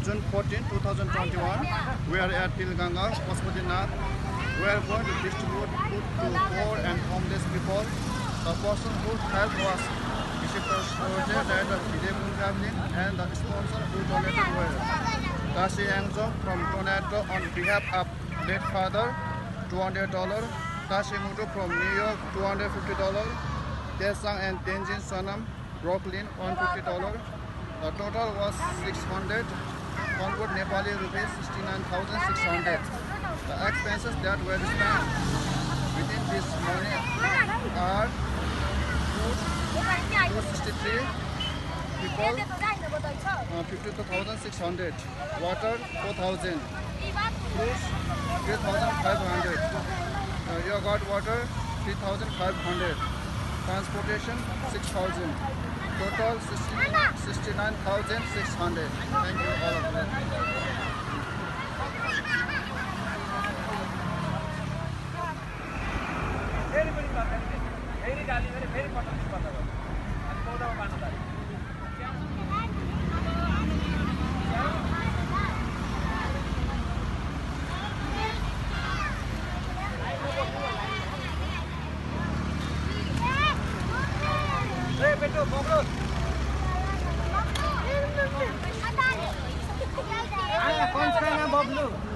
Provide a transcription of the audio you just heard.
June 14, 2021. We are at Tilganga, Pashupatinath. We are going to distribute food to poor and homeless people. The person who helped us is a project that Vijay Traveling and the sponsor who donated were Kashi Angjo from Toronto on behalf of late father, $200. Kashi Mutu from New York, $250. Tesang and Tenjin Sonam, Brooklyn, $150. The total was 600. Convert Nepali rupees 69,600. The expenses that were spent within this money are food 263 people, 52,600, water 4,000, fruits 3,500, yogurt water 3,500, transportation 6,000, total 69,600. Thank you all of you. Boblu.